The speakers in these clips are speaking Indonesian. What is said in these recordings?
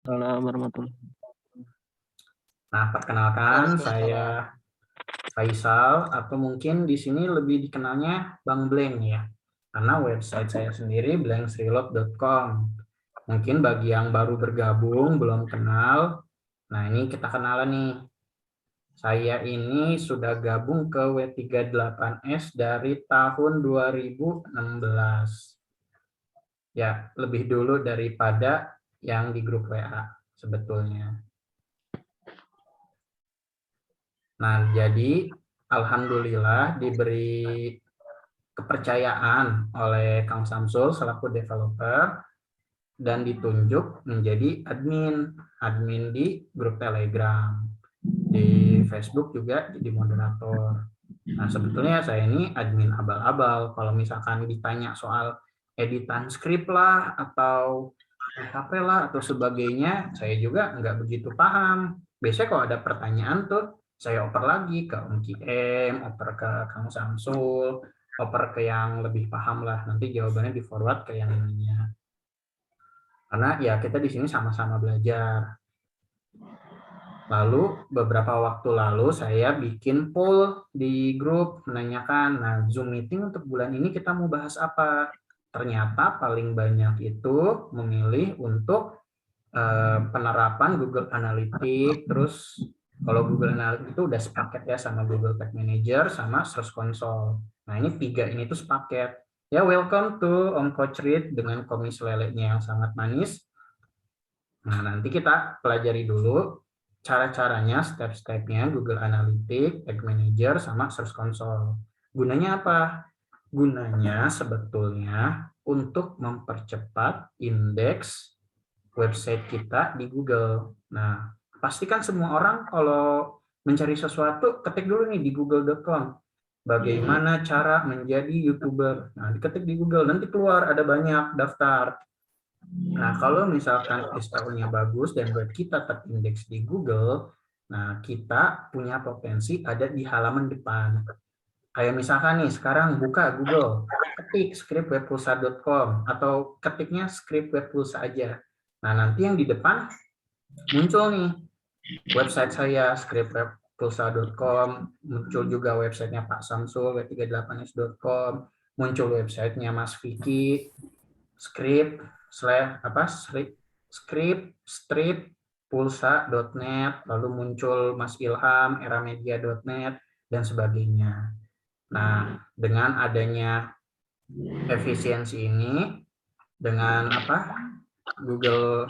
Waalaikumsalam warahmatullahi. Nah, perkenalkan saya Faisal atau mungkin di sini lebih dikenalnya Bang Blank ya. Karena website saya sendiri blanksrelot.com. Mungkin bagi yang baru bergabung belum kenal. Nah, ini kita kenalan nih. Saya ini sudah gabung ke W38S dari tahun 2016. Ya, lebih dulu daripada yang di grup WA sebetulnya. Nah, jadi alhamdulillah diberi kepercayaan oleh Kang Samsul selaku developer dan ditunjuk menjadi admin di grup Telegram. Di Facebook juga jadi moderator. Nah, sebetulnya saya ini admin abal-abal. Kalau misalkan ditanya soal editan skrip lah, atau PHP lah, atau sebagainya, saya juga nggak begitu paham. Biasanya kalau ada pertanyaan tuh, saya oper lagi ke Om Kiem, oper ke Kang Samsul, oper ke yang lebih paham lah. Nanti jawabannya di forward ke yang lainnya. Karena ya kita di sini sama-sama belajar. Lalu beberapa waktu lalu saya bikin poll di grup menanyakan, nah Zoom meeting untuk bulan ini kita mau bahas apa? Ternyata paling banyak itu memilih untuk penerapan Google Analytics, terus kalau Google Analytics itu udah sepaket ya sama Google Tag Manager sama Search Console. Nah ini tiga ini tuh sepaket. Ya welcome to Om Coach Read dengan komis lelenya yang sangat manis. Nah nanti kita pelajari dulu cara-caranya, step-stepnya Google Analytics, Tag Manager, sama Search Console. Gunanya apa? Gunanya sebetulnya untuk mempercepat indeks website kita di Google. Nah, pastikan semua orang kalau mencari sesuatu, ketik dulu nih di google.com. Bagaimana cara menjadi YouTuber? Nah, diketik di Google, nanti keluar ada banyak daftar. Nah, kalau misalkan SEO-nya bagus dan web kita terindeks di Google, nah kita punya potensi ada di halaman depan. Kayak misalkan nih, sekarang buka Google, ketik scriptwebpulsa.com atau ketiknya script web pulsa aja. Nah, nanti yang di depan muncul nih website saya scriptwebpulsa.com, muncul juga websitenya Pak Samsul w38s.com, muncul websitenya Mas Vicky, script pulsa.net, lalu muncul Mas Ilham eramedia.net dan sebagainya. Nah, dengan adanya efisiensi ini dengan Google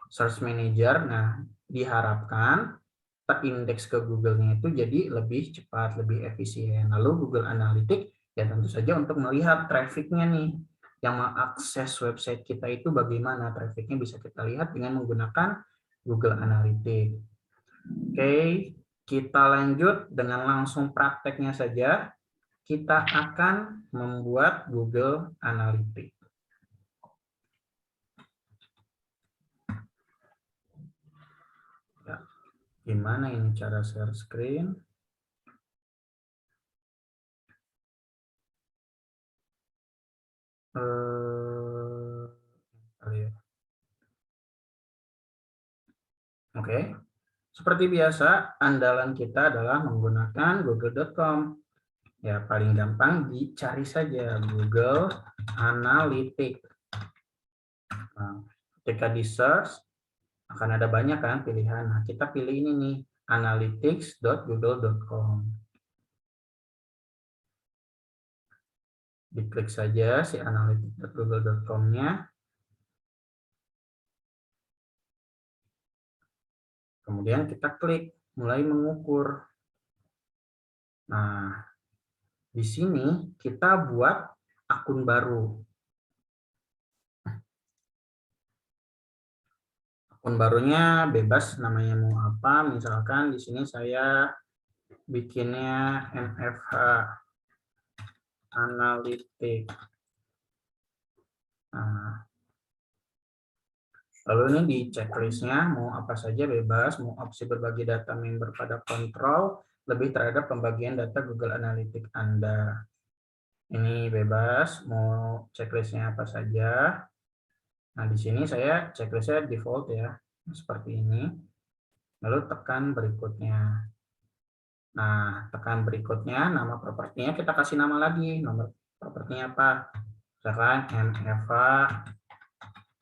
Search Manager, nah diharapkan terindeks ke Google-nya itu jadi lebih cepat, lebih efisien. Lalu Google Analytics ya tentu saja untuk melihat trafficnya nih, yang mengakses website kita itu bagaimana trafficnya bisa kita lihat dengan menggunakan Google Analytics. Oke, kita lanjut dengan langsung prakteknya saja. Kita akan membuat Google Analytics. Ya, gimana ini cara share screen? Oke, seperti biasa, andalan kita adalah menggunakan google.com. Ya, paling gampang dicari saja Google Analytics. Nah, ketika di search, akan ada banyak kan pilihan. Nah, kita pilih ini nih, analytics.google.com. Diklik saja si analytics.google.com-nya. Kemudian kita klik mulai mengukur. Nah, di sini kita buat akun baru. Akun barunya bebas namanya mau apa. Misalkan di sini saya bikinnya MFH Analytics. Nah, lalu ini di checklistnya mau apa saja bebas, mau opsi berbagi data member pada kontrol, lebih terhadap pembagian data Google Analytics Anda. Ini bebas, mau checklistnya apa saja. Nah, di sini saya checklistnya default ya. seperti ini. Lalu tekan berikutnya. Nah, tekan berikutnya, nama propertinya kita kasih nama lagi. Nomor propertinya apa? Misalkan MFA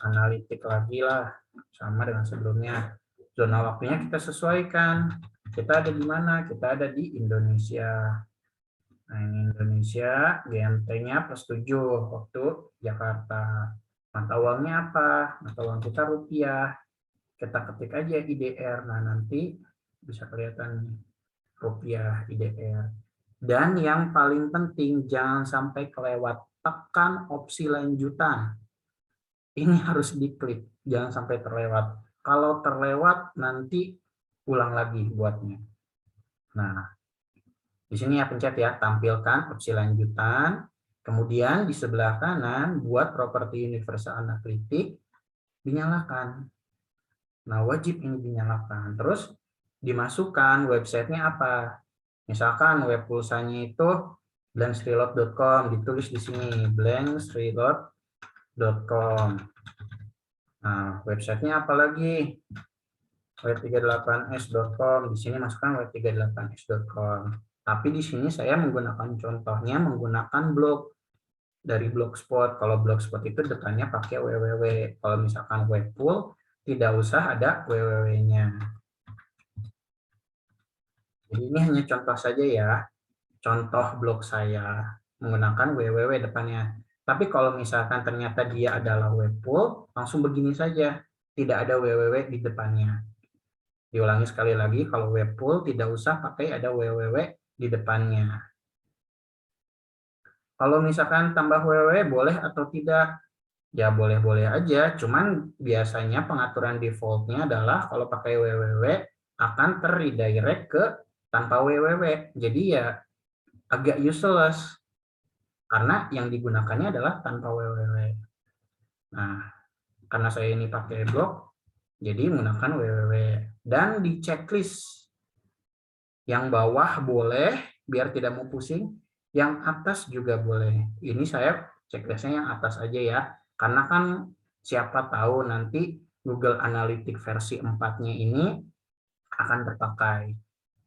analitik lagi lah, sama dengan sebelumnya. Zona waktunya kita sesuaikan. Kita ada di mana? Kita ada di Indonesia. Nah, ini Indonesia, GMT-nya +7, waktu Jakarta. Mata uangnya apa? Mata uang kita rupiah. Kita ketik aja IDR. Nah, nanti bisa kelihatan rupiah IDR. Dan yang paling penting, jangan sampai kelewat. Tekan opsi lanjutan. Ini harus diklik, jangan sampai terlewat. Kalau terlewat, nanti ulang lagi buatnya. Nah, di sini ya pencet ya, tampilkan opsi lanjutan. Kemudian di sebelah kanan, buat properti universal analitik, dinyalakan. Nah, wajib ini dinyalakan. Terus dimasukkan websitenya apa. Misalkan web pulsanya itu blanksreload.com, ditulis di sini blanksreload.com. Nah, websitenya apa lagi? web38s.com. Di sini masukkan web38s.com. Tapi di sini saya menggunakan contohnya menggunakan blog dari Blogspot. Kalau Blogspot itu depannya pakai www. Kalau misalkan webpool tidak usah ada www-nya. Jadi ini hanya contoh saja ya. Contoh blog saya menggunakan www depannya. Tapi kalau misalkan ternyata dia adalah webpool, langsung begini saja. Tidak ada www di depannya. Diulangi sekali lagi, kalau webpool tidak usah pakai ada www di depannya. Kalau misalkan tambah www boleh atau tidak? Ya boleh-boleh aja, cuman biasanya pengaturan defaultnya adalah kalau pakai www akan terredirect ke tanpa www. Jadi ya agak useless, karena yang digunakannya adalah tanpa www. Nah, karena saya ini pakai blog, jadi menggunakan www. Dan di checklist yang bawah boleh, biar tidak mau pusing. Yang atas juga boleh. Ini saya checklistnya yang atas aja ya. Karena kan siapa tahu nanti Google Analytics versi 4-nya ini akan terpakai.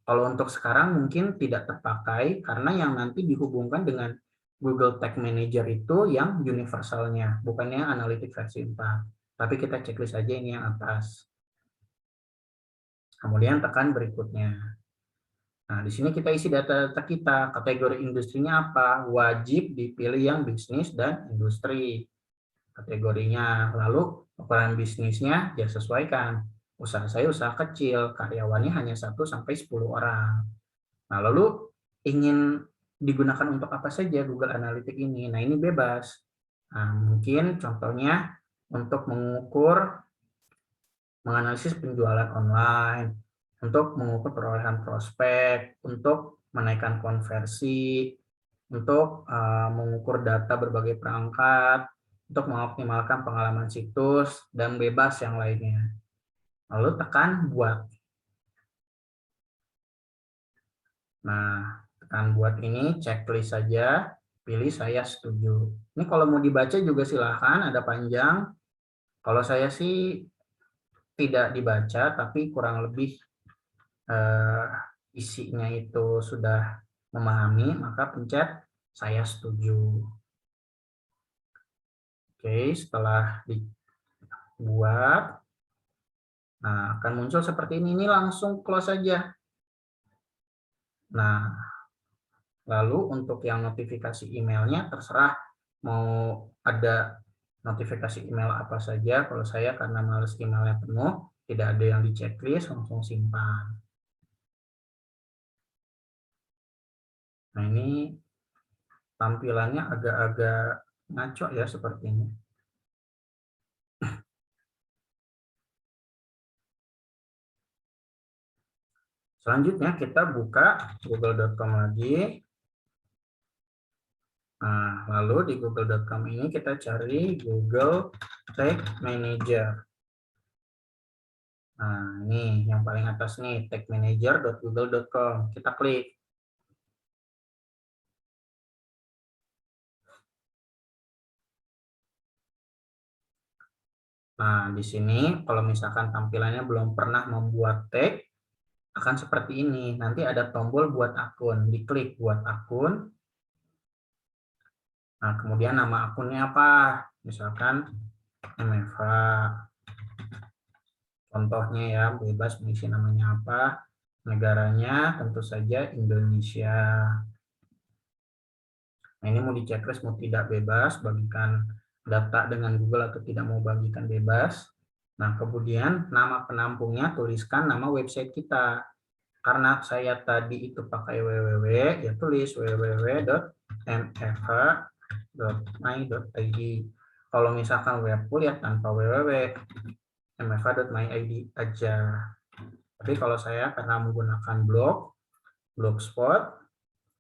Kalau untuk sekarang mungkin tidak terpakai, karena yang nanti dihubungkan dengan Google Tag Manager itu yang universalnya, bukannya Analytics versi 4. Tapi kita checklist aja ini yang atas. Kemudian tekan berikutnya. Nah, di sini kita isi data-data kita. Kategori industrinya apa? Wajib dipilih yang bisnis dan industri. Kategorinya. Lalu ukuran bisnisnya ya sesuaikan. Usaha saya usaha kecil, karyawannya hanya 1-10 orang. Nah, lalu ingin digunakan untuk apa saja Google Analytics ini? Nah, ini bebas. Nah, mungkin contohnya untuk mengukur, menganalisis penjualan online, untuk mengukur perolehan prospek, untuk menaikkan konversi, untuk mengukur data berbagai perangkat, untuk mengoptimalkan pengalaman situs, dan bebas yang lainnya. Lalu tekan buat. Nah, tekan buat ini, checklist saja, pilih saya setuju. Ini kalau mau dibaca juga silahkan, ada panjang. Kalau saya sih tidak dibaca, tapi kurang lebih isinya itu sudah memahami, maka pencet saya setuju. Oke, setelah dibuat, nah akan muncul seperti ini langsung close saja. Nah, lalu untuk yang notifikasi emailnya terserah mau ada notifikasi email apa saja. Kalau saya karena males emailnya penuh, tidak ada yang di checklist, langsung simpan. Nah, ini tampilannya agak-agak ngaco ya sepertinya. Selanjutnya kita buka google.com lagi. Nah, lalu di google.com ini kita cari Google Tag Manager. Nah, ini yang paling atas nih, tagmanager.google.com. Kita klik. Nah, di sini kalau misalkan tampilannya belum pernah membuat tag, akan seperti ini. Nanti ada tombol buat akun, diklik buat akun. Nah, kemudian nama akunnya apa? Misalkan MFA. Contohnya ya, bebas mengisi namanya apa. Negaranya tentu saja Indonesia. Nah, ini mau di checklist mau tidak bebas, bagikan data dengan Google atau tidak mau bagikan bebas. Nah, kemudian nama penampungnya tuliskan nama website kita. Karena saya tadi itu pakai www, ya tulis www.mfh.my.id. Kalau misalkan webpool ya tanpa www, mfh.my.id aja. Tapi kalau saya karena menggunakan blogspot,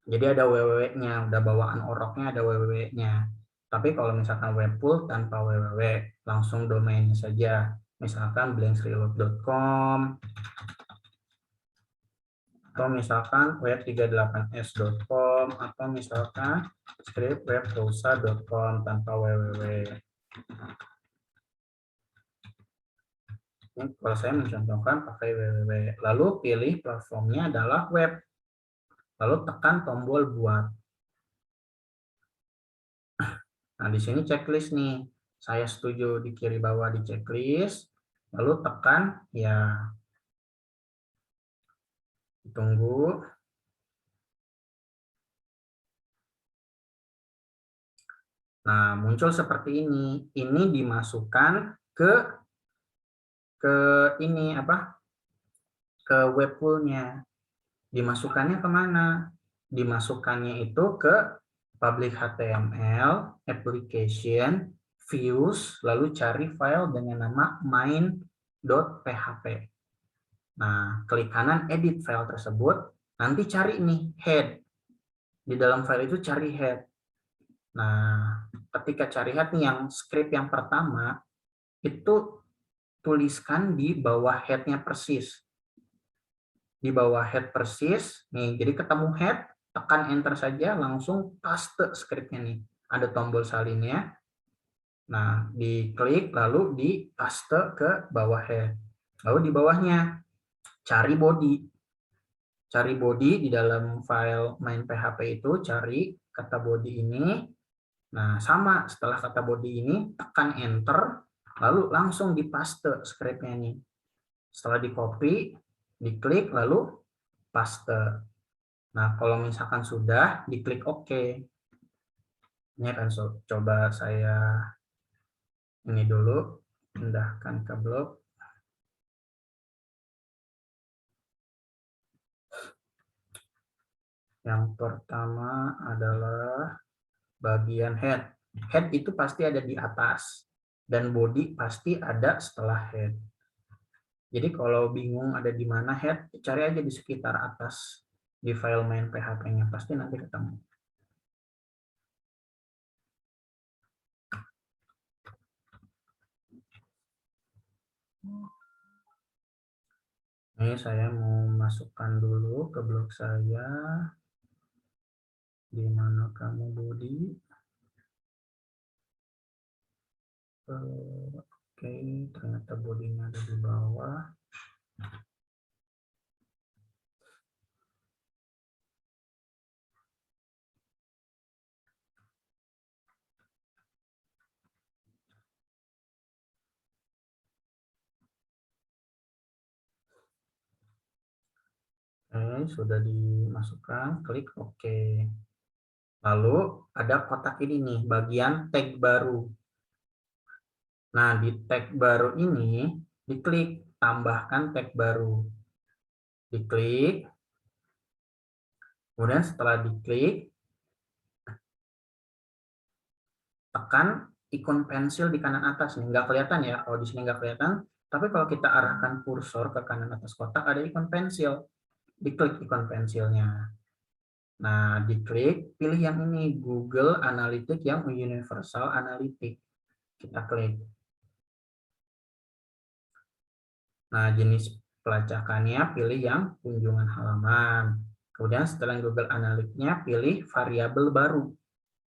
jadi ada www-nya, udah bawaan oroknya ada www-nya. Tapi kalau misalkan webpool tanpa www, langsung domainnya saja. Misalkan blanksreload.com, atau misalkan web38s.com, atau misalkan scriptwebrosa.com tanpa www. Ini kalau saya mencontohkan pakai www. Lalu pilih platformnya adalah web. Lalu tekan tombol buat. Nah, di sini checklist nih. Saya setuju di kiri bawah di checklist. Lalu tekan ya. Tunggu. Nah, muncul seperti ini. Ini dimasukkan ke ini apa? Ke webpoolnya. Dimasukkannya kemana? Dimasukkannya itu ke public HTML, application, views, lalu cari file dengan nama main.php. Nah, klik kanan edit file tersebut, nanti cari nih head. Di dalam file itu cari head. Nah, ketika cari head nih yang script yang pertama, itu tuliskan di bawah head-nya persis. Di bawah head persis, nih jadi ketemu head, tekan enter saja, langsung paste scriptnya nih. Ada tombol salinnya, nah diklik lalu di paste ke bawah head. Lalu di bawahnya cari body. Cari body di dalam file main PHP itu, cari kata body ini. Nah sama, setelah kata body ini, tekan enter, lalu langsung dipaste scriptnya nih. Setelah di copy, diklik lalu paste. Nah, kalau misalkan sudah, diklik OK. Ini akan coba saya ini dulu, pindahkan ke blog. Yang pertama adalah bagian head. Head itu pasti ada di atas, dan body pasti ada setelah head. Jadi kalau bingung ada di mana head, cari aja di sekitar atas di file main PHP-nya, pasti nanti ketemu. Ini saya mau masukkan dulu ke blog saya. Di mana kamu body? Oke, ternyata bodinya ada di bawah. Oke, sudah dimasukkan, klik OK. Lalu ada kotak ini nih, bagian tag baru. Nah, di tag baru ini, diklik tambahkan tag baru. Diklik, kemudian setelah diklik, tekan ikon pensil di kanan atas. Nih, nggak kelihatan ya, kalau di sini nggak kelihatan. Tapi kalau kita arahkan kursor ke kanan atas kotak, ada ikon pensil. Diklik ikon pensilnya. Nah, diklik, pilih yang ini, Google Analytics yang Universal Analytics. Kita klik. Nah, jenis pelacakannya pilih yang kunjungan halaman. Kemudian setelah Google Analytics-nya pilih variabel baru.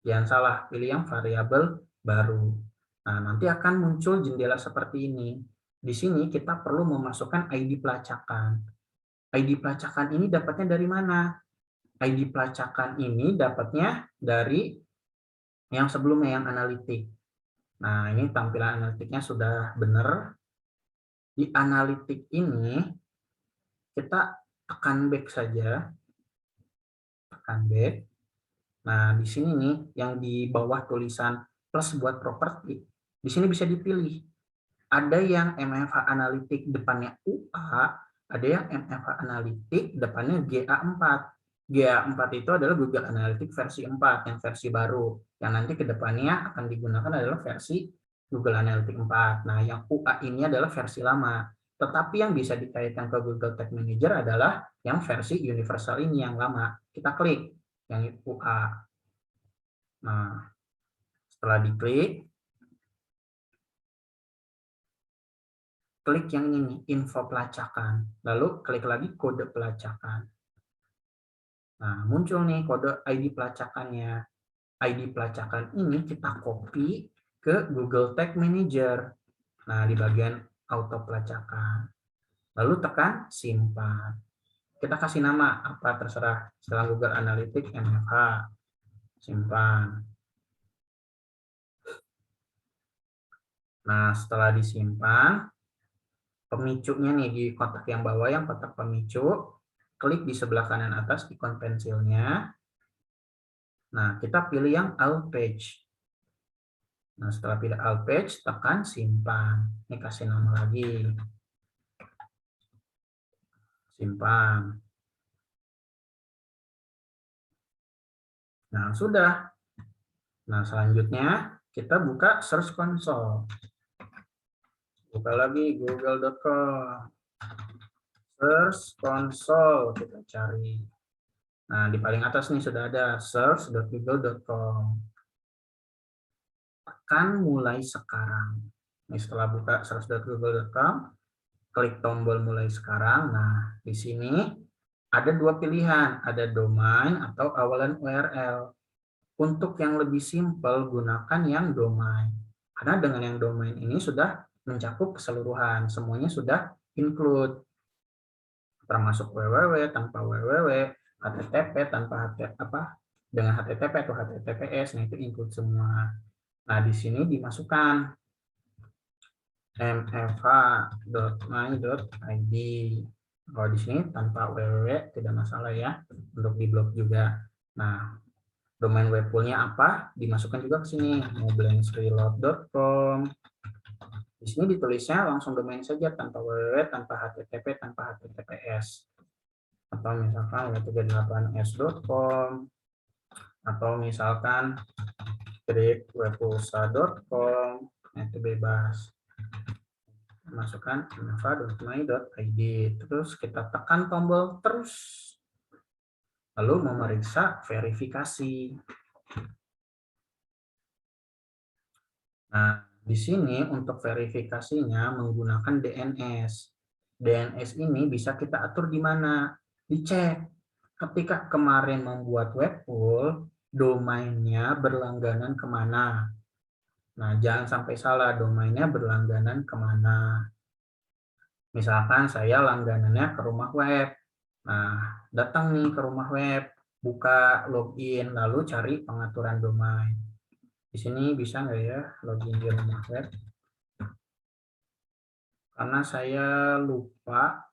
Jangan salah, pilih yang variabel baru. Nah, nanti akan muncul jendela seperti ini. Di sini kita perlu memasukkan ID pelacakan. ID pelacakan ini dapatnya dari mana? ID pelacakan ini dapatnya dari yang sebelumnya, yang analitik. Nah, ini tampilan analitiknya sudah benar. Di analitik ini, kita tekan back saja. Tekan back. Nah, di sini nih, yang di bawah tulisan plus buat properti, di sini bisa dipilih. Ada yang MFH analitik depannya UA, ada yang MFH analitik depannya GA4. GA4 itu adalah Google Analytics versi 4, yang versi baru. Yang nanti ke depannya akan digunakan adalah versi Google Analytics 4. Nah, yang UA ini adalah versi lama. Tetapi yang bisa dikaitkan ke Google Tag Manager adalah yang versi universal ini, yang lama. Kita klik yang UA. Nah, setelah diklik, klik yang ini, info pelacakan. Lalu klik lagi kode pelacakan. Nah, muncul nih kode ID pelacakannya. ID pelacakan ini kita copy ke Google Tag Manager. Nah, di bagian auto pelacakan. Lalu tekan simpan. Kita kasih nama apa terserah. Setelah Google Analytics MFH. Simpan. Nah, setelah disimpan, pemicunya nih di kotak yang bawah, yang kotak pemicu, klik di sebelah kanan atas ikon pensilnya. Nah, kita pilih yang all page. Nah, setelah pilih all page, tekan simpan. Ini kasih nama lagi. Simpan. Nah, sudah. Nah, selanjutnya kita buka Search Console. Buka lagi google.com. Search Console kita cari. Nah, di paling atas nih sudah ada search.google.com. Tekan mulai sekarang. Ini setelah buka search.google.com, klik tombol mulai sekarang. Nah, di sini ada dua pilihan, ada domain atau awalan URL. Untuk yang lebih simpel, gunakan yang domain. Karena dengan yang domain ini sudah mencakup keseluruhan, semuanya sudah include. Termasuk www tanpa www, http tanpa dengan http atau https, nah itu include semua. Nah, di sini dimasukkan mfh.my.id. Kalau di sini tanpa www tidak masalah ya, untuk di blog juga. Nah, domain web poolnya apa? Dimasukkan juga ke sini, moblensreload.com. Di sini ditulisnya langsung domain saja tanpa www, tanpa http, tanpa https. Atau misalkan web38s.com, atau misalkan webpulsa.com, itu bebas. Masukkan mfa.my.id, terus kita tekan tombol terus, lalu memeriksa verifikasi. Nah, di sini untuk verifikasinya menggunakan DNS. DNS ini bisa kita atur di mana? Dicek. Ketika kemarin membuat web pool, domainnya berlangganan kemana? Nah, jangan sampai salah, domainnya berlangganan kemana. Misalkan saya langganannya ke rumah web. Nah, datang nih ke rumah web, buka login, lalu cari pengaturan domain. Di sini bisa nggak ya login di rumah web? Karena saya lupa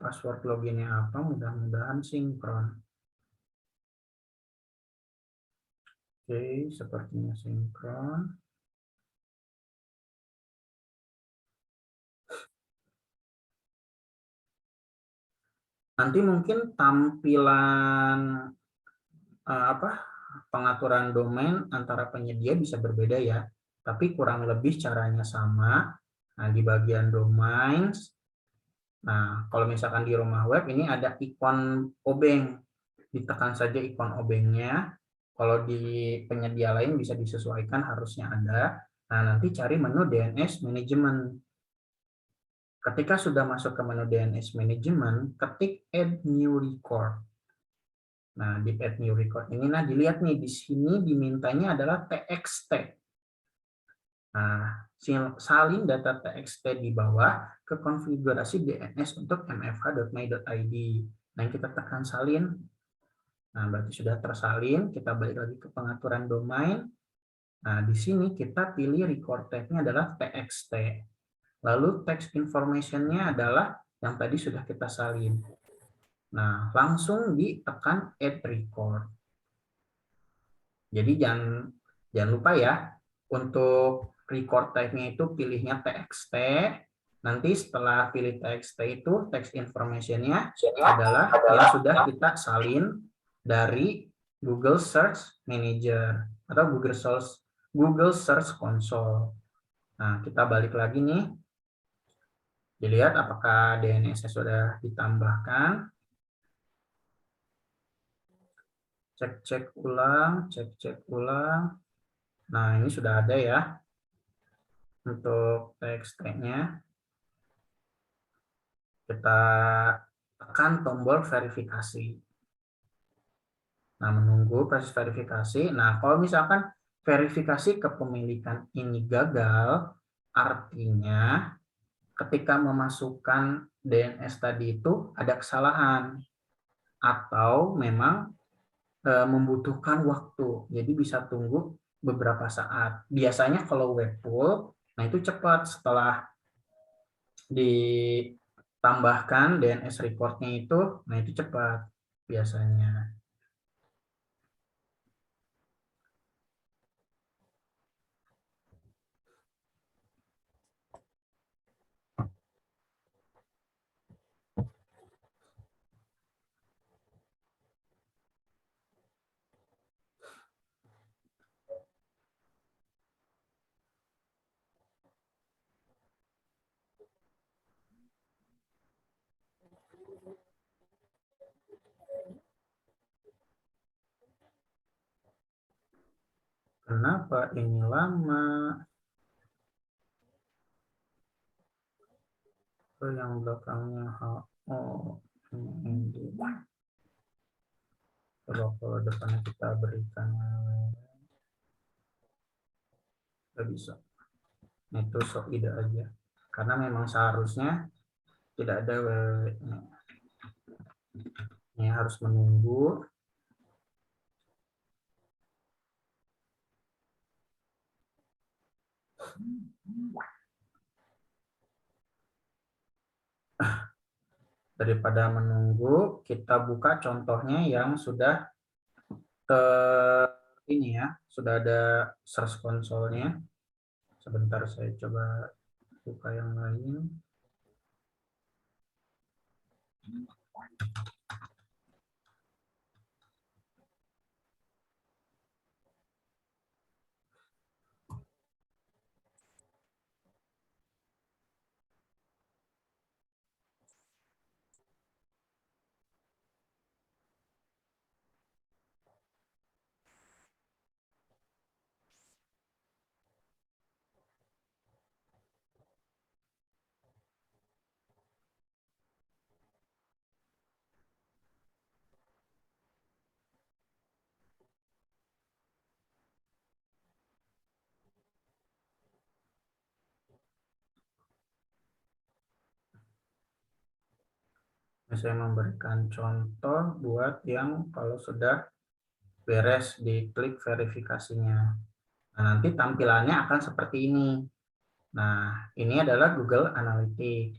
password loginnya apa, mudah-mudahan sinkron. Oke, sepertinya sinkron. Nanti mungkin tampilan pengaturan domain antara penyedia bisa berbeda ya, tapi kurang lebih caranya sama. Nah, di bagian domain, nah kalau misalkan di rumah web ini ada ikon obeng, ditekan saja ikon obengnya. Kalau di penyedia lain bisa disesuaikan, harusnya ada. Nah, nanti cari menu DNS Management. Ketika sudah masuk ke menu DNS Management, ketik Add New Record. Nah, di Add New Record ini, nah dilihat nih, di sini dimintanya adalah TXT. Nah, salin data txt di bawah ke konfigurasi DNS untuk mfh.my.id. Nah, kita tekan salin. Nah, berarti sudah tersalin. Kita balik lagi ke pengaturan domain. Nah, di sini kita pilih record type-nya adalah txt. Lalu text information-nya adalah yang tadi sudah kita salin. Nah, langsung ditekan add record. Jadi jangan lupa ya, untuk record type-nya itu pilihnya txt. Nanti setelah pilih txt itu, text information-nya adalah yang sudah kita salin dari Google Search Manager atau Google Search Console. Nah, kita balik lagi nih. Dilihat apakah DNS-nya sudah ditambahkan. Cek-cek ulang, cek-cek ulang. Nah, ini sudah ada ya untuk txt-nya. Kita tekan tombol verifikasi. Nah, menunggu proses verifikasi. Nah, kalau misalkan verifikasi kepemilikan ini gagal, artinya ketika memasukkan DNS tadi itu ada kesalahan atau memang membutuhkan waktu. Jadi bisa tunggu beberapa saat. Biasanya kalau web pool, nah itu cepat setelah ditambahkan DNS record-nya itu, nah itu cepat biasanya. Kenapa ini lama? Yang belakangnya HO. Coba kalau depannya kita berikan nggak bisa. Nah, itu sok ide aja. Karena memang seharusnya tidak ada ini harus menunggu. Daripada menunggu, kita buka contohnya yang sudah ini ya, sudah ada Search Console-nya. Sebentar saya coba buka yang lain. Saya memberikan contoh buat yang kalau sudah beres di klik verifikasinya. Nah, nanti tampilannya akan seperti ini. Nah, ini adalah Google Analytics.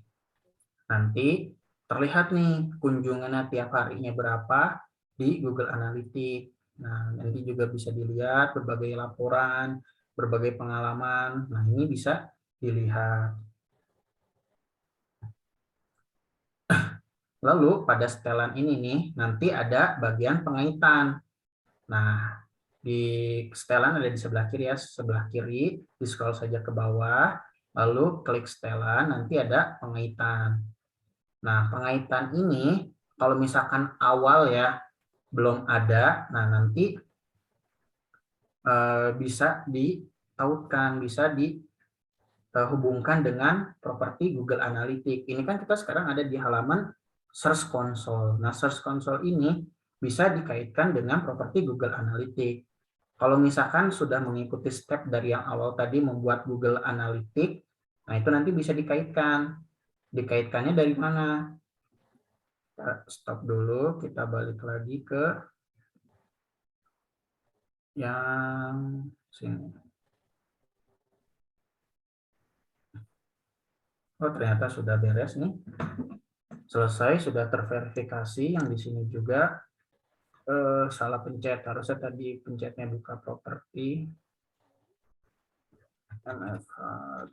Nanti terlihat nih kunjungannya tiap harinya berapa di Google Analytics. Nah, nanti juga bisa dilihat berbagai laporan, berbagai pengalaman. Nah, ini bisa dilihat. Lalu pada setelan ini nih, nanti ada bagian pengaitan. Nah, di setelan ada di sebelah kiri ya, sebelah kiri, di scroll saja ke bawah, lalu klik setelan, nanti ada pengaitan. Nah, pengaitan ini kalau misalkan awal ya belum ada, nah nanti bisa ditautkan, bisa dihubungkan dengan properti Google Analytics. Ini kan kita sekarang ada di halaman Search Console. Nah, Search Console ini bisa dikaitkan dengan properti Google Analytics. Kalau misalkan sudah mengikuti step dari yang awal tadi membuat Google Analytics, nah itu nanti bisa dikaitkan. Dikaitkannya dari mana? Kita stop dulu, kita balik lagi ke yang sini. Oh, ternyata sudah beres nih. Selesai, sudah terverifikasi. Yang di sini juga salah pencet. Harusnya tadi pencetnya buka properti. mfh.my.id.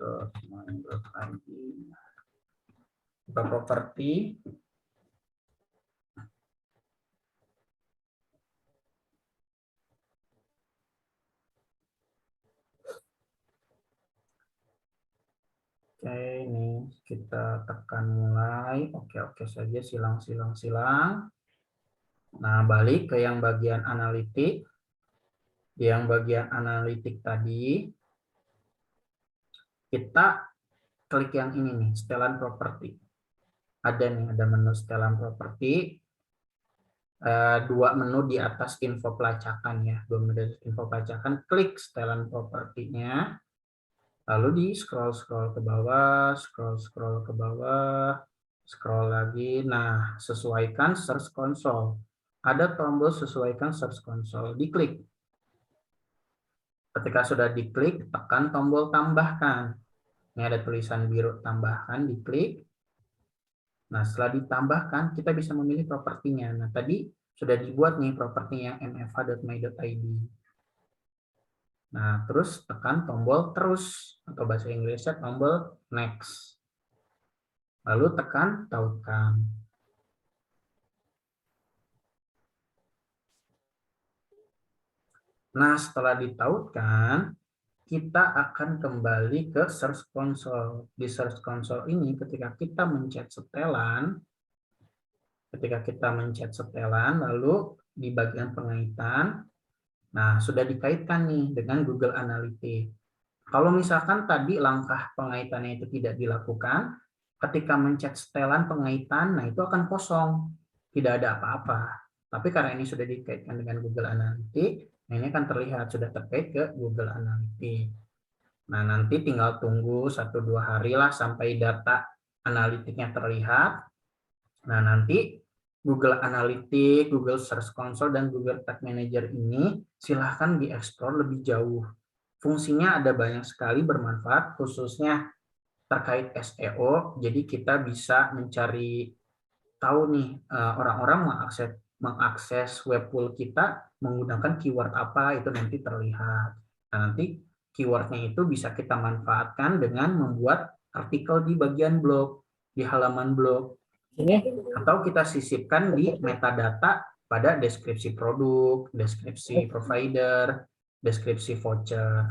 Buka properti. Oke, ini kita tekan mulai. Oke saja, silang. Nah, balik ke yang bagian analitik. Yang bagian analitik tadi, kita klik yang ini nih, setelan properti. Ada menu setelan properti. Dua menu di atas info pelacakan ya. Dua menu di atas info pelacakan, klik setelan propertinya. Lalu di scroll ke bawah, scroll ke bawah, scroll lagi. Nah, sesuaikan Search Console. Ada tombol sesuaikan Search Console. Diklik. Ketika sudah diklik, tekan tombol tambahkan. Ini ada tulisan biru tambahkan, diklik. Nah, setelah ditambahkan, kita bisa memilih propertinya. Nah, tadi sudah dibuat nih propertinya mfh.my.id. Nah, terus tekan tombol terus, atau bahasa Inggrisnya tombol next. Lalu tekan tautkan. Nah, setelah ditautkan, kita akan kembali ke Search Console. Di Search Console ini, ketika kita mencet setelan, lalu di bagian pengaitan, nah sudah dikaitkan nih dengan Google Analytics. Kalau misalkan tadi langkah pengaitannya itu tidak dilakukan, ketika mencet setelan pengaitan, nah itu akan kosong, tidak ada apa-apa. Tapi karena ini sudah dikaitkan dengan Google Analytics, nah ini akan terlihat sudah terkait ke Google Analytics. Nah, nanti tinggal tunggu 1-2 hari lah sampai data analitiknya terlihat. Nah, nanti Google Analytics, Google Search Console, dan Google Tag Manager ini silahkan dieksplor lebih jauh. Fungsinya ada banyak sekali bermanfaat, khususnya terkait SEO. Jadi kita bisa mencari tahu nih orang-orang mengakses web pool kita menggunakan keyword apa, itu nanti terlihat. Nah, nanti keywordnya itu bisa kita manfaatkan dengan membuat artikel di bagian blog, di halaman blog. Atau kita sisipkan di metadata pada deskripsi produk, deskripsi provider, deskripsi voucher.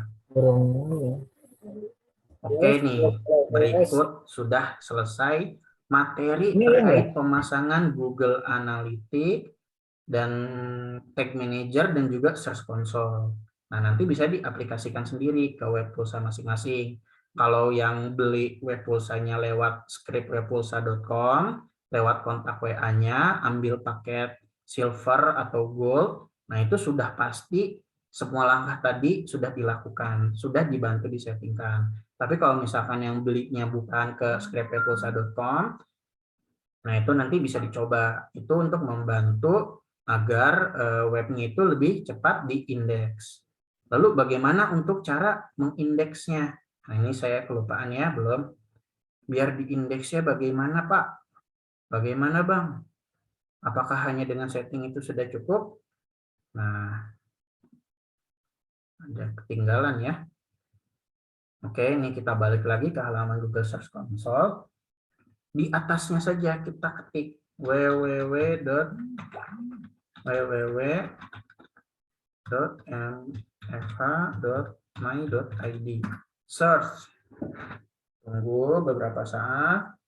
Oke nih, berikut sudah selesai materi terkait pemasangan Google Analytics dan Tag Manager dan juga Search Console. Nah, nanti bisa diaplikasikan sendiri ke web pulsa masing-masing. Kalau yang beli web pulsanya lewat scriptwebpulsa.com, lewat kontak WA-nya, ambil paket silver atau gold, nah itu sudah pasti semua langkah tadi sudah dilakukan, sudah dibantu disettingkan. Tapi kalau misalkan yang belinya bukan ke scriptwebpulsa.com, nah itu nanti bisa dicoba. Itu untuk membantu agar webnya itu lebih cepat diindeks. Lalu bagaimana untuk cara mengindeksnya? Nah, ini saya kelupaan ya, belum. Biar diindeksnya bagaimana, Pak? Bagaimana, Bang? Apakah hanya dengan setting itu sudah cukup? Nah, ada ketinggalan ya. Oke, ini kita balik lagi ke halaman Google Search Console. Di atasnya saja kita ketik www.mfh.my.id. Search. Tunggu beberapa saat.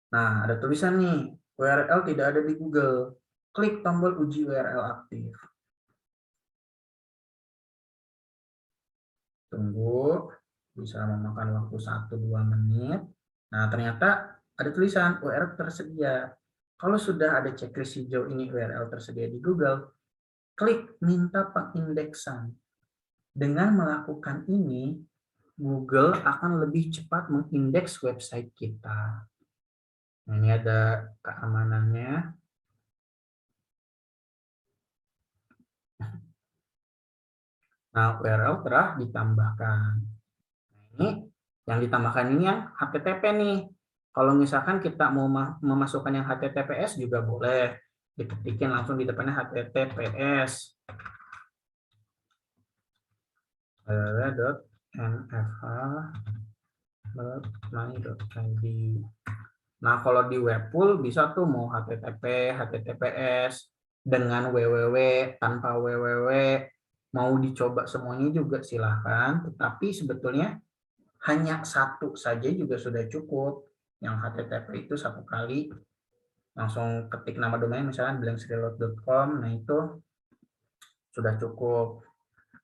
Nah, ada tulisan nih, URL tidak ada di Google. Klik tombol uji URL aktif. Tunggu, bisa memakan waktu 1-2 menit. Nah, ternyata ada tulisan URL tersedia. Kalau sudah ada checklist hijau ini URL tersedia di Google, klik minta pengindeksan. Dengan melakukan ini, Google akan lebih cepat mengindeks website kita. Nah, ini ada keamanannya. Nah, URL telah ditambahkan. Nah, ini yang ditambahkan ini yang HTTP nih. Kalau misalkan kita mau memasukkan yang HTTPS juga boleh. Diketikin langsung di depannya HTTPS. www.nfh.my.id. Nah, kalau di webpool bisa tuh mau HTTP, HTTPS dengan www, tanpa www, mau dicoba semuanya juga silahkan. Tetapi sebetulnya hanya satu saja juga sudah cukup. Yang HTTP itu satu kali langsung ketik nama domain misalnya blanksreload.com, nah itu sudah cukup.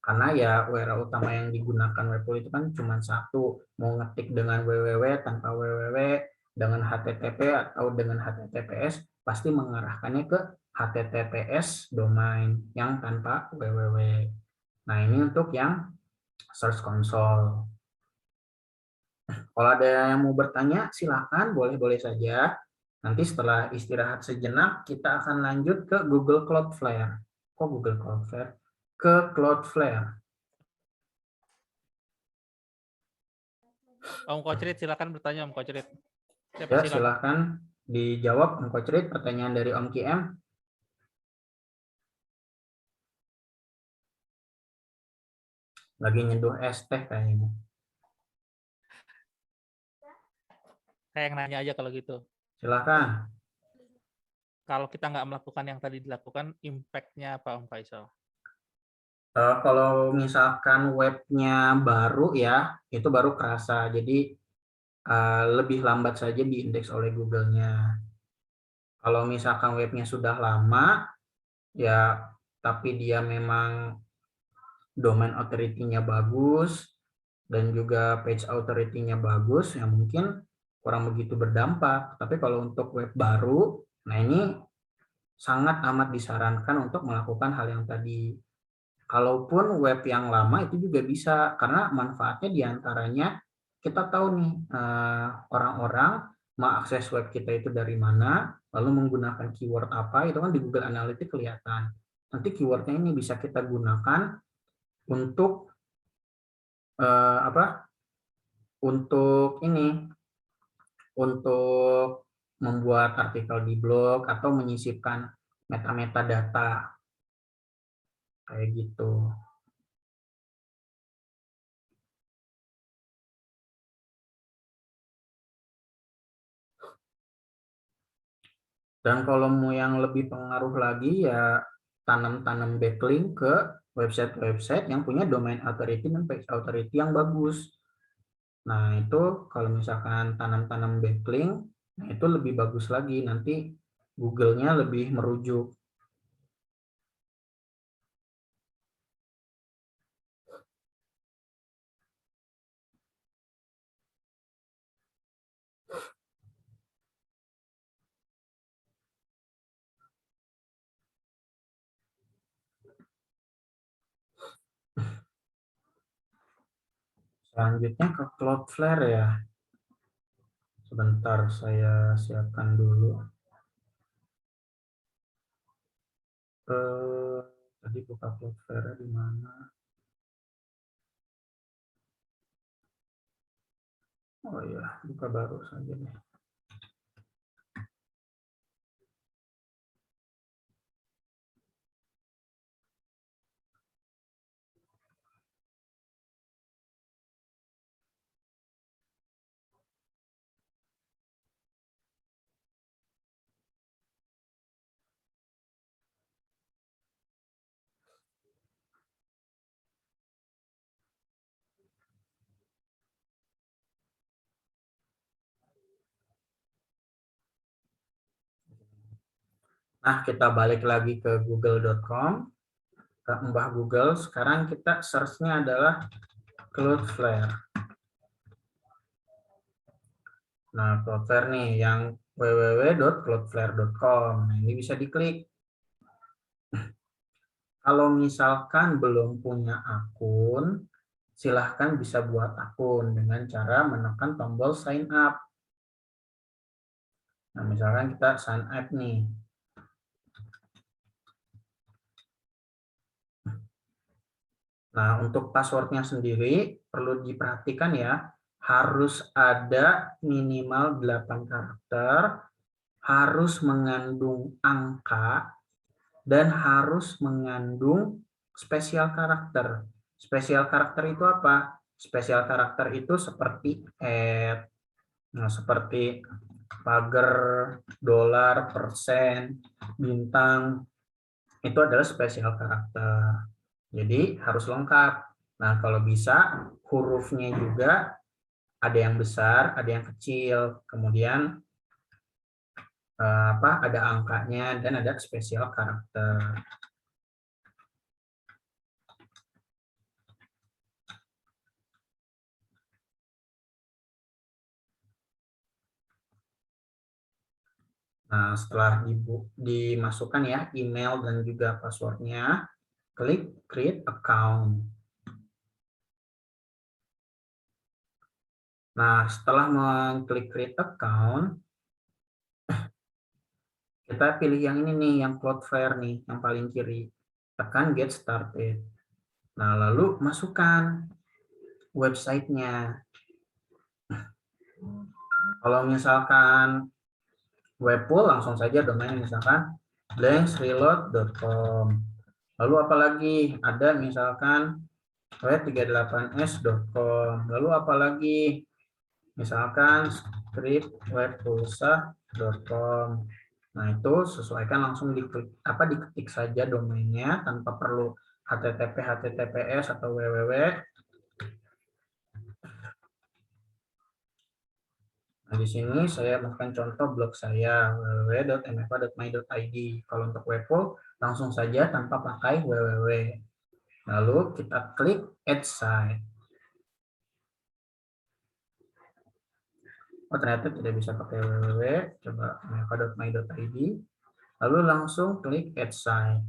Karena ya URL utama yang digunakan webpool itu kan cuma satu, mau ngetik dengan www tanpa www, dengan HTTP atau dengan HTTPS pasti mengarahkannya ke HTTPS domain yang tanpa www. Nah, ini untuk yang Search Console. Kalau ada yang mau bertanya, silakan, boleh-boleh saja. Nanti setelah istirahat sejenak, kita akan lanjut ke Google Cloudflare. Kok Google Cloudflare? Ke Cloudflare. Om Kocerit, silakan bertanya Om Kocerit. Ya, silakan dijawab Om Kocerit pertanyaan dari Om KM. Lagi nyeduh es teh kayaknya. Saya yang nanya aja kalau gitu. Silakan. Kalau kita nggak melakukan yang tadi dilakukan, impact-nya apa Om Faisal? Kalau misalkan webnya baru ya, itu baru kerasa. Jadi lebih lambat saja diindeks oleh Google-nya. Kalau misalkan webnya sudah lama, ya tapi dia memang domain authority-nya bagus dan juga page authority-nya bagus, ya mungkin kurang begitu berdampak. Tapi kalau untuk web baru, nah ini sangat amat disarankan untuk melakukan hal yang tadi. Kalaupun web yang lama itu juga bisa, karena manfaatnya diantaranya kita tahu nih orang-orang mengakses web kita itu dari mana, lalu menggunakan keyword apa, itu kan di Google Analytics kelihatan. Nanti keywordnya ini bisa kita gunakan untuk untuk ini, untuk membuat artikel di blog atau menyisipkan metadata kayak gitu. Dan kalau mau yang lebih pengaruh lagi ya tanam-tanam backlink ke website-website yang punya domain authority dan page authority yang bagus. Nah, itu kalau misalkan tanam-tanam backlink, nah itu lebih bagus lagi, nanti Google-nya lebih merujuk. Selanjutnya ke Cloudflare ya. Sebentar, saya siapkan dulu. Tadi buka Cloudflare di mana? Oh iya, buka baru saja nih. Nah, kita balik lagi ke google.com, ke Mbah Google. Sekarang kita search-nya adalah Cloudflare. Nah, Cloudflare nih, yang www.cloudflare.com. Nah, ini bisa diklik. Kalau misalkan belum punya akun, silahkan bisa buat akun dengan cara menekan tombol sign up. Nah, misalkan kita sign up nih. Nah, untuk passwordnya sendiri perlu diperhatikan ya, harus ada minimal 8 karakter, harus mengandung angka, dan harus mengandung spesial karakter. Spesial karakter itu apa? Spesial karakter itu seperti nah, seperti pagar, dolar, persen, bintang, itu adalah spesial karakter. Jadi harus lengkap. Nah, kalau bisa hurufnya juga ada yang besar, ada yang kecil, kemudian ada angkanya dan ada spesial karakter. Nah, setelah dimasukkan ya email dan juga passwordnya, klik create account. Nah, setelah mengklik create account, kita pilih yang ini nih, yang Cloudflare nih, yang paling kiri. Tekan get started. Nah, lalu masukkan websitenya. Kalau misalkan webpool, langsung saja domain misalkan blanksreload.com. Lalu apalagi ada misalkan web38s.com. Lalu apalagi misalkan scriptwebpulsa.com. Nah, itu sesuaikan langsung diketik saja domainnya tanpa perlu http, https atau www. Nah, di sini saya masukkan contoh blog saya www.mfa.my.id. Kalau untuk webpool langsung saja tanpa pakai www. Lalu kita klik add site. Oh, ternyata tidak bisa pakai www. Coba mfa.my.id. Lalu langsung klik add site.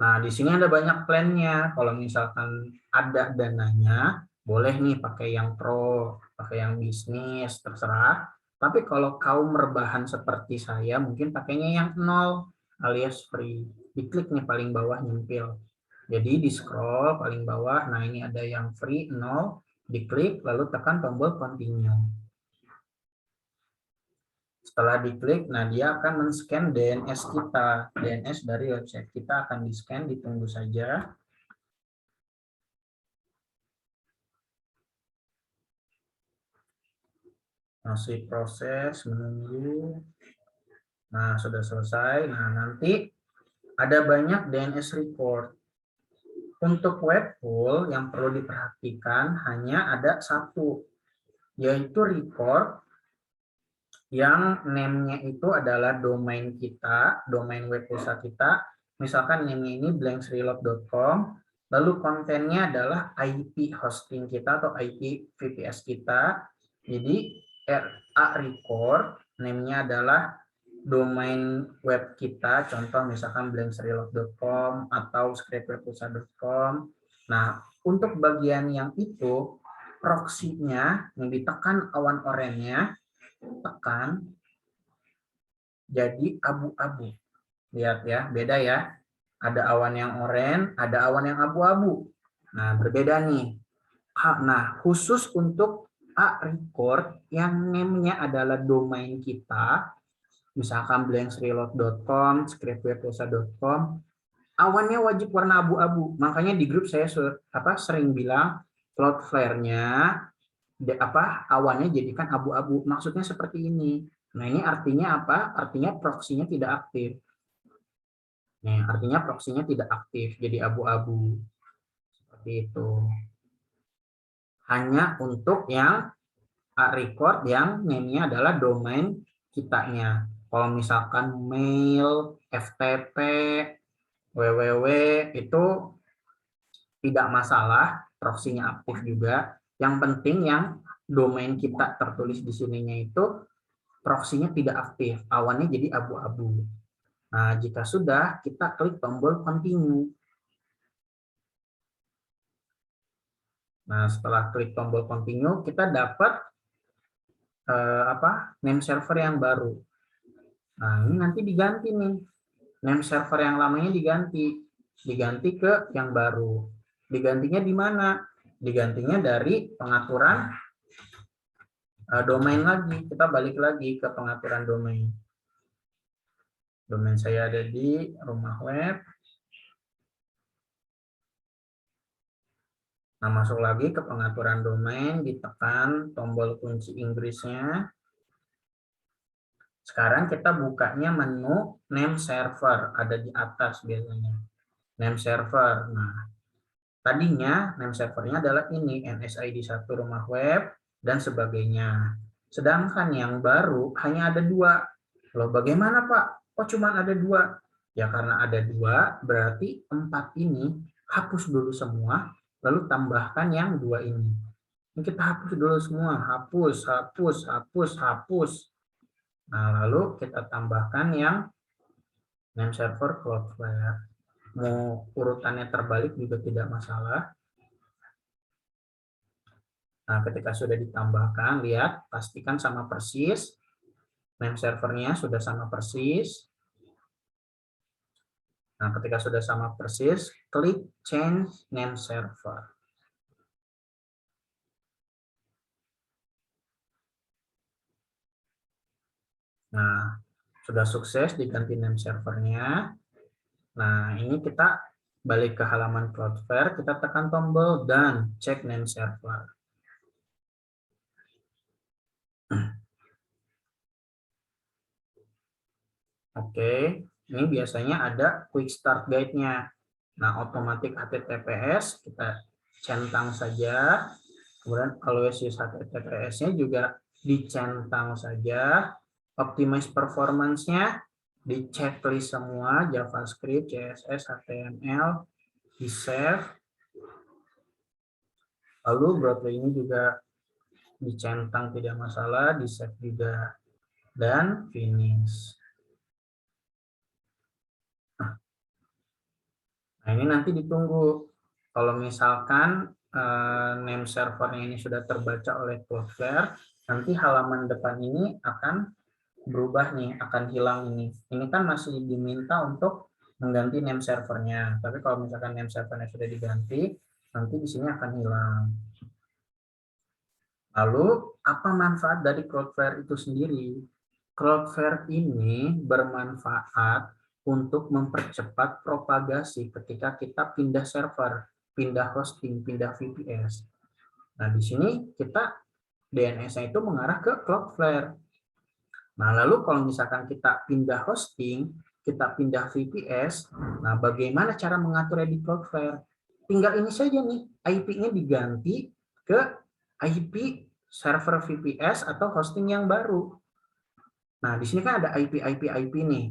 Nah, di sini ada banyak plannya. Kalau misalkan ada dananya, boleh nih pakai yang pro, pakai yang bisnis, terserah. Tapi kalau kaum rebahan seperti saya, mungkin pakainya yang 0 alias free. Diklik nih paling bawah nyempil. Jadi di scroll paling bawah, nah ini ada yang free 0, diklik lalu tekan tombol continue. Setelah diklik, nah dia akan men-scan DNS kita. DNS dari website kita akan di-scan, ditunggu saja. Masih proses, menunggu. Nah, sudah selesai. Nah, nanti ada banyak DNS report. Untuk webpool yang perlu diperhatikan hanya ada satu, yaitu report yang name-nya itu adalah domain kita, domain web pulsa kita. Misalkan name-nya ini blanksreload.com, lalu kontennya adalah IP hosting kita atau IP VPS kita. Jadi RA record, name-nya adalah domain web kita, contoh misalkan blanksreload.com atau scriptwebpulsa.com. Nah, untuk bagian yang itu, proxy-nya yang ditekan awan oranye tekan jadi abu-abu. Lihat ya, beda ya. Ada awan yang oranye, ada awan yang abu-abu. Nah, berbeda nih. Nah, khusus untuk A record yang name-nya adalah domain kita, misalkan blanksreload.com, scriptwebpulsa.com, awannya wajib warna abu-abu. Makanya di grup saya sering bilang Cloudflare-nya awannya jadikan abu-abu. Maksudnya seperti ini. Nah, ini artinya apa? Artinya proksinya tidak aktif. Nah, artinya proksinya tidak aktif, jadi abu-abu. Seperti itu. Hanya untuk yang record yang name-nya adalah domain kitanya. Kalau misalkan mail, FTP, www itu tidak masalah, proksinya aktif juga. Yang penting yang domain kita tertulis di sininya itu proksinya tidak aktif, awannya jadi abu-abu. Nah, jika sudah, kita klik tombol continue. Nah, setelah klik tombol continue, kita dapat name server yang baru. Nah, ini nanti diganti nih. Name server yang lamanya diganti ke yang baru. Digantinya di mana? Digantinya dari pengaturan domain lagi. Kita balik lagi ke pengaturan domain. Domain saya ada di rumah web. Nah, masuk lagi ke pengaturan domain, ditekan tombol kunci Inggrisnya. Sekarang kita bukanya menu name server, ada di atas biasanya. Name server. Nah, tadinya name servernya adalah ini, NSID 1 rumah web, dan sebagainya. Sedangkan yang baru hanya ada 2. Loh, bagaimana Pak? Oh, cuma ada 2. Ya, karena ada 2, berarti 4 ini hapus dulu semua, lalu tambahkan yang 2 ini. Ini kita hapus dulu semua, hapus. Nah, lalu kita tambahkan yang name server Cloudflare. Mau urutannya terbalik juga tidak masalah. Nah, ketika sudah ditambahkan, lihat, pastikan sama persis. Name servernya sudah sama persis. Nah, ketika sudah sama persis, klik change name server. Nah, sudah sukses diganti name servernya. Nah, ini kita balik ke halaman Cloudflare, kita tekan tombol dan cek name server. Oke, ini biasanya ada quick start guide-nya. Nah, automatic HTTPS kita centang saja. Kemudian always use HTTPS-nya juga dicentang saja. Optimize performance-nya di checklist semua, JavaScript, CSS, HTML, di save. Lalu Broadway ini juga dicentang tidak masalah, di save juga, dan finish. Nah, ini nanti ditunggu. Kalau misalkan name servernya ini sudah terbaca oleh Cloudflare, nanti halaman depan ini akan berubah nih, akan hilang ini. Ini kan masih diminta untuk mengganti name servernya. Tapi kalau misalkan name servernya sudah diganti, nanti di sini akan hilang. Lalu, apa manfaat dari Cloudflare itu sendiri? Cloudflare ini bermanfaat untuk mempercepat propagasi ketika kita pindah server, pindah hosting, pindah VPS. Nah, di sini kita DNS-nya itu mengarah ke Cloudflare. Nah, lalu kalau misalkan kita pindah hosting, kita pindah VPS, nah bagaimana cara mengaturnya di Cloudflare? Tinggal ini saja nih, IP-nya diganti ke IP server VPS atau hosting yang baru. Nah, di sini kan ada IP nih.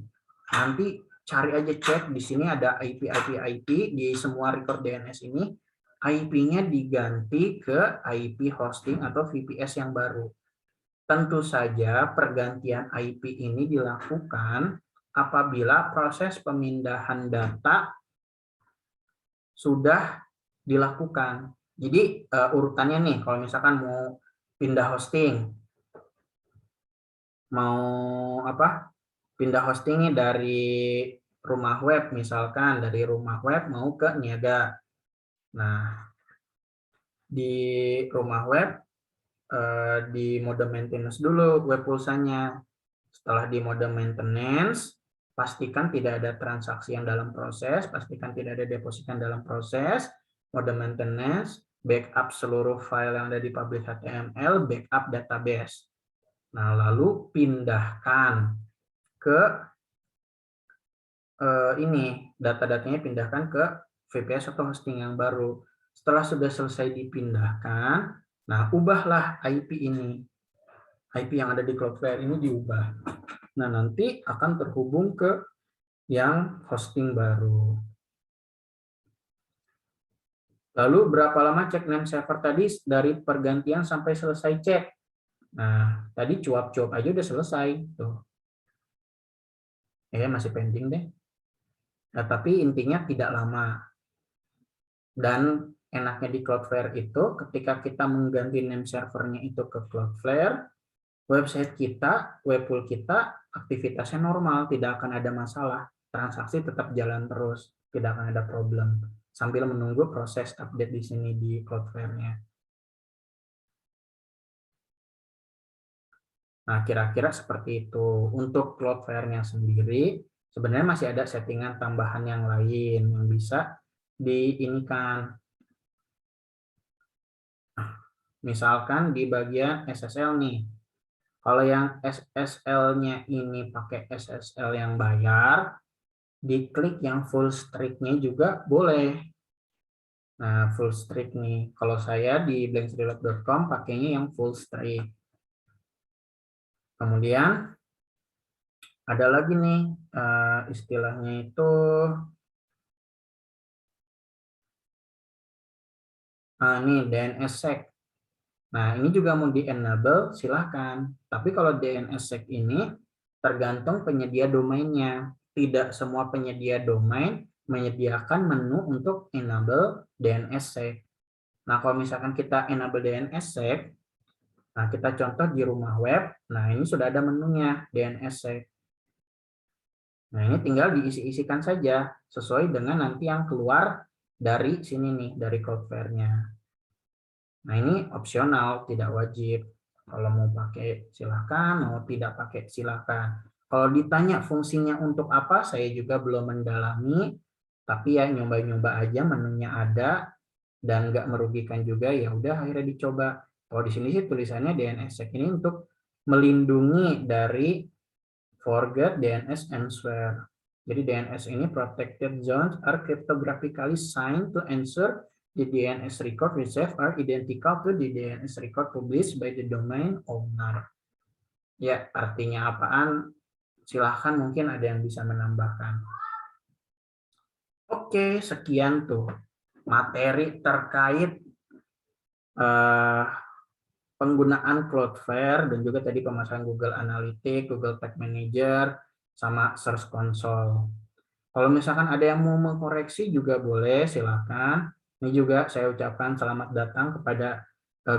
Nanti cari aja, cek di sini ada IP di semua record DNS ini, IP-nya diganti ke IP hosting atau VPS yang baru. Tentu saja pergantian IP ini dilakukan apabila proses pemindahan data sudah dilakukan. Jadi urutannya nih, kalau misalkan mau pindah hosting, pindah hosting dari rumah web, misalkan dari rumah web mau ke Niaga. Nah, di rumah web di mode maintenance dulu web pulsanya. Setelah di mode maintenance, pastikan tidak ada transaksi yang dalam proses, pastikan tidak ada deposito yang dalam proses. Mode maintenance, backup seluruh file yang ada di public HTML, backup database. Nah, lalu pindahkan ke ini, data-datanya pindahkan ke VPS atau hosting yang baru. Setelah sudah selesai dipindahkan, nah ubahlah IP ini. IP yang ada di Cloudflare ini diubah. Nah, nanti akan terhubung ke yang hosting baru. Lalu berapa lama cek name server tadi dari pergantian sampai selesai cek? Nah, tadi cuap-cuap aja udah selesai. Tuh. Masih pending deh. Nah, tapi intinya tidak lama. Dan enaknya di Cloudflare itu ketika kita mengganti name servernya itu ke Cloudflare, website kita, web pool kita, aktivitasnya normal, tidak akan ada masalah. Transaksi tetap jalan terus, tidak akan ada problem. Sambil menunggu proses update di sini di Cloudflare-nya. Nah, kira-kira seperti itu. Untuk Cloudflare-nya sendiri, sebenarnya masih ada settingan tambahan yang lain yang bisa diinikan. Misalkan di bagian SSL nih. Kalau yang SSL-nya ini pakai SSL yang bayar, diklik yang full streak-nya juga boleh. Nah, full streak nih. Kalau saya di blankstreet.com pakainya yang full streak. Kemudian ada lagi nih istilahnya itu nih DNSSEC. Nah, ini juga mau di-enable, silahkan. Tapi kalau DNSSEC ini tergantung penyedia domainnya. Tidak semua penyedia domain menyediakan menu untuk enable DNSSEC. Nah, kalau misalkan kita enable DNSSEC, nah kita contoh di rumah web, nah ini sudah ada menunya DNSSEC. Nah, ini tinggal diisi-isikan saja sesuai dengan nanti yang keluar dari sini nih, dari Cloudflare-nya. Nah, ini opsional, tidak wajib. Kalau mau pakai silahkan, mau tidak pakai silahkan. Kalau ditanya fungsinya untuk apa, saya juga belum mendalami, tapi ya nyoba-nyoba aja, menunya ada dan nggak merugikan juga, ya udah akhirnya dicoba. Kalau di sini sih tulisannya DNSSEC ini untuk melindungi dari forget DNS and swear. Jadi DNS ini protected zones are cryptographically signed to ensure the DNS record received are identical to the DNS record published by the domain owner. Ya, artinya apaan? Silahkan mungkin ada yang bisa menambahkan. Oke, sekian tuh materi terkait penggunaan Cloudflare dan juga tadi pemasangan Google Analytics, Google Tag Manager, sama Search Console. Kalau misalkan ada yang mau mengkoreksi juga boleh, silakan. Ini juga saya ucapkan selamat datang kepada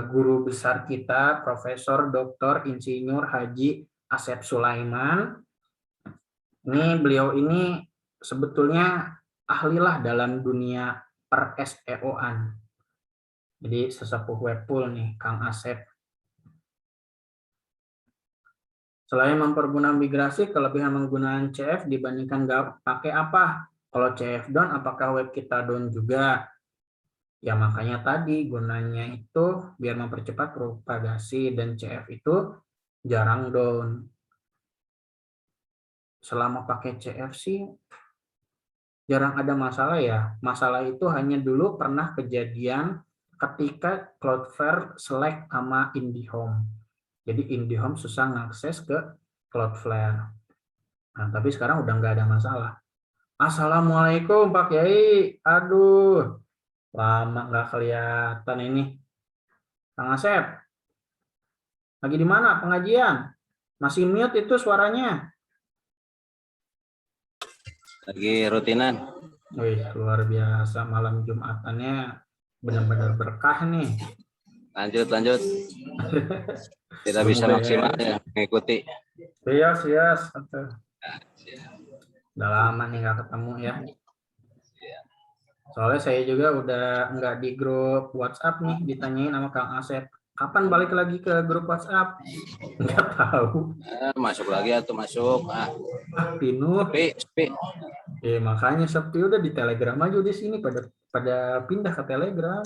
guru besar kita, Profesor Dr. Insinyur Haji Asep Sulaiman. Beliau ini sebetulnya ahlilah dalam dunia per SEO-an. Jadi sesepuh webpool nih, Kang Asep. Selain mempergunakan migrasi, kelebihan menggunakan CF dibandingkan nggak pakai apa? Kalau CF down, apakah web kita down juga? Ya makanya tadi gunanya itu biar mempercepat propagasi dan CF itu jarang down. Selama pakai CF sih jarang ada masalah ya. Masalah itu hanya dulu pernah kejadian ketika Cloudflare select sama IndiHome. Jadi IndiHome susah mengakses ke Cloudflare. Nah, tapi sekarang udah nggak ada masalah. Assalamualaikum Pak Kiai. Aduh, lama nggak kelihatan ini. Kang Asep, lagi di mana pengajian? Masih mute itu suaranya. Lagi rutinan. Wih, luar biasa, malam Jumatannya benar-benar berkah nih. Lanjut. Tidak bisa maksimal ya mengikuti. Sias. Udah lama nih nggak ketemu ya. Soalnya saya juga udah nggak di grup WhatsApp nih, ditanyain sama Kang Asep. Kapan balik lagi ke grup WhatsApp? Nggak tahu. Masuk lagi atau masuk. Pinuh. Sepi. Makanya Septi udah di Telegram aja di sini pada pindah ke Telegram.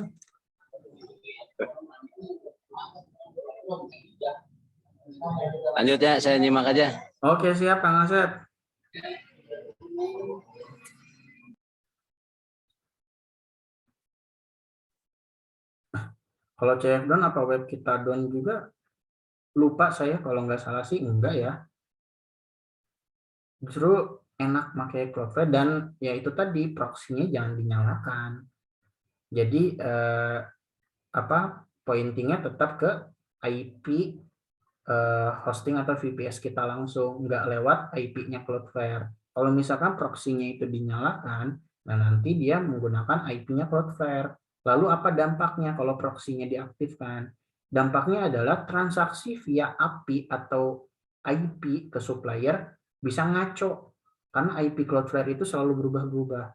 Lanjut ya, saya nyimak aja. Oke, siap Kang Asep. Kalau CF down apa web kita down juga? Lupa saya, kalau nggak salah sih enggak ya. Justru enak pakai Cloudflare dan ya itu tadi proxy-nya jangan dinyalakan. Jadi pointingnya tetap ke IP hosting atau VPS kita langsung, nggak lewat IP-nya Cloudflare. Kalau misalkan proxy-nya itu dinyalakan, nah nanti dia menggunakan IP-nya Cloudflare. Lalu apa dampaknya kalau proxy-nya diaktifkan? Dampaknya adalah transaksi via API atau IP ke supplier bisa ngaco, karena IP Cloudflare itu selalu berubah-ubah.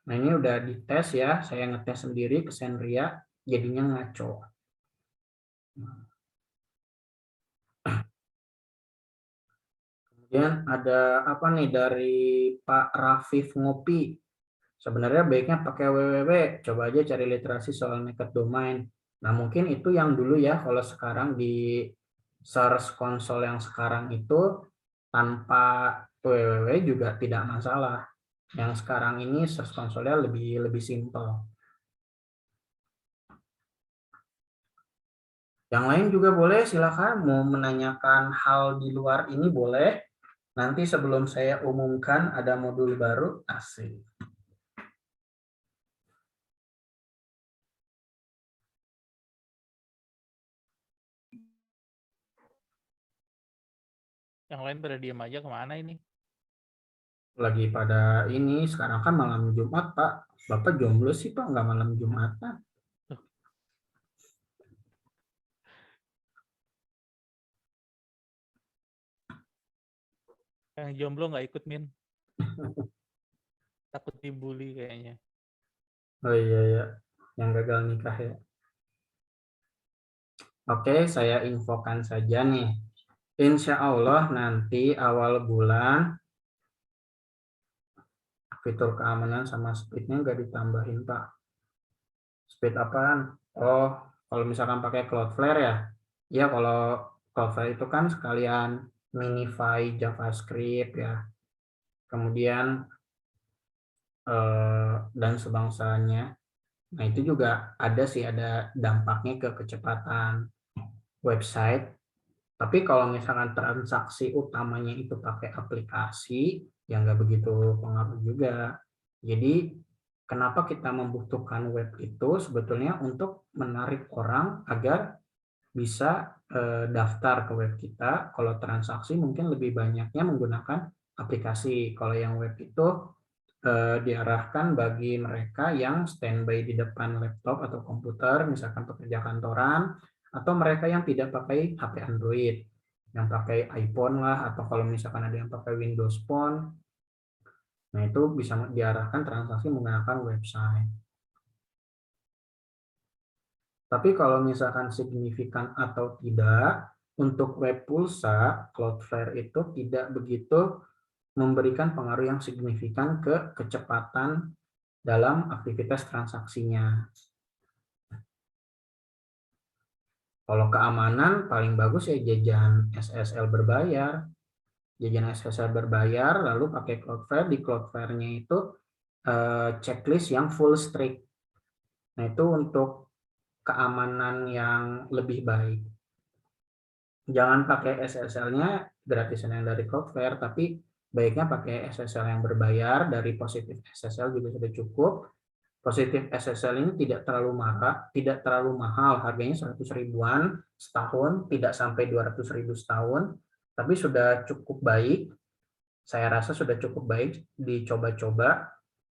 Nah ini udah dites ya, saya ngetes sendiri ke Senria, jadinya ngaco. Kemudian ada apa nih dari Pak Rafif Ngopi. Sebenarnya baiknya pakai www, coba aja cari literasi soal naked domain. Nah mungkin itu yang dulu ya, kalau sekarang di Search Console yang sekarang itu tanpa www juga tidak masalah. Yang sekarang ini Search Console-nya lebih simpel. Yang lain juga boleh, silakan mau menanyakan hal di luar ini boleh. Nanti sebelum saya umumkan ada modul baru, asik. Yang lain pada diam aja, kemana ini? Lagi pada ini, sekarang kan malam Jumat, Pak. Bapak jomblo sih, Pak, nggak malam Jumatan. Yang jomblo nggak ikut, Min. Takut dibully kayaknya. Oh iya, yang gagal nikah ya. Oke, saya infokan saja nih. Insya Allah nanti awal bulan fitur keamanan sama speed-nya nggak ditambahin, Pak. Speed apaan? Oh, kalau misalkan pakai Cloudflare ya. Ya, kalau Cloudflare itu kan sekalian minify JavaScript ya. Kemudian dan sebangsanya. Nah, itu juga ada sih, ada dampaknya ke kecepatan website. Tapi kalau misalkan transaksi utamanya itu pakai aplikasi, ya nggak begitu pengaruh juga. Jadi, kenapa kita membutuhkan web itu sebetulnya untuk menarik orang agar bisa daftar ke web kita. Kalau transaksi mungkin lebih banyaknya menggunakan aplikasi. Kalau yang web itu diarahkan bagi mereka yang standby di depan laptop atau komputer, misalkan pekerja kantoran, atau mereka yang tidak pakai HP Android, yang pakai iPhone lah, atau kalau misalkan ada yang pakai Windows Phone, nah itu bisa diarahkan transaksi menggunakan website. Tapi kalau misalkan signifikan atau tidak, untuk web pulsa, Cloudflare itu tidak begitu memberikan pengaruh yang signifikan ke kecepatan dalam aktivitas transaksinya. Kalau keamanan paling bagus ya jajan SSL berbayar. Jajan SSL berbayar lalu pakai Cloudflare, di Cloudflare-nya itu checklist yang full strict. Nah, itu untuk keamanan yang lebih baik. Jangan pakai SSL-nya gratisan yang dari Cloudflare, tapi baiknya pakai SSL yang berbayar, dari Positive SSL juga sudah cukup. Positive SSL ini tidak terlalu mahal, harganya 100 ribuan setahun, tidak sampai 200 ribu setahun, tapi sudah cukup baik. Saya rasa sudah cukup baik dicoba-coba,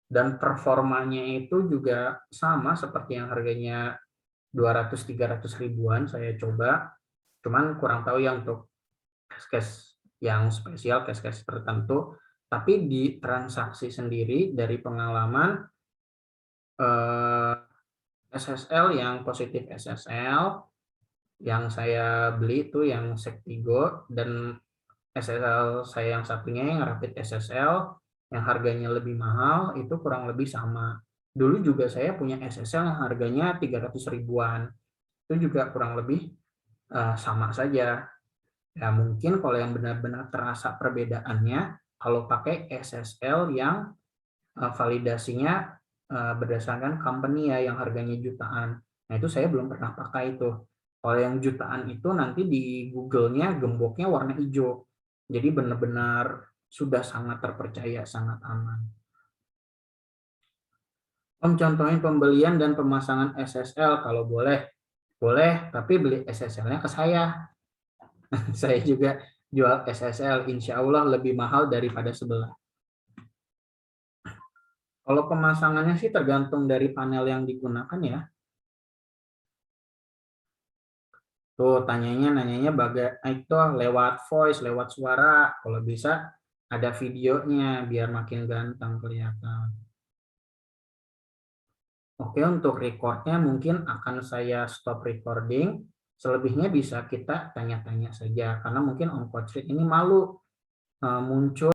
dan performanya itu juga sama seperti yang harganya 200-300 ribuan saya coba, cuman kurang tahu ya untuk case yang spesial, case-case tertentu. Tapi di transaksi sendiri dari pengalaman SSL yang positif SSL yang saya beli itu yang Sektigo, dan SSL saya yang satunya yang Rapid SSL yang harganya lebih mahal itu kurang lebih sama. Dulu juga saya punya SSL yang harganya 300 ribuan. Itu juga kurang lebih sama saja. Ya mungkin kalau yang benar-benar terasa perbedaannya kalau pakai SSL yang validasinya berdasarkan company ya, yang harganya jutaan. Nah itu saya belum pernah pakai itu. Kalau yang jutaan itu nanti di Google-nya gemboknya warna hijau. Jadi benar-benar sudah sangat terpercaya, sangat aman. Om contohin pembelian dan pemasangan SSL kalau boleh. Boleh, tapi beli SSL-nya ke saya. Saya juga jual SSL, insya Allah lebih mahal daripada sebelah. Kalau pemasangannya sih tergantung dari panel yang digunakan ya. Tuh nanyanya itu lewat voice, lewat suara. Kalau bisa ada videonya biar makin ganteng kelihatan. Oke, untuk recordnya mungkin akan saya stop recording. Selebihnya bisa kita tanya-tanya saja karena mungkin Om Coach Rick ini malu muncul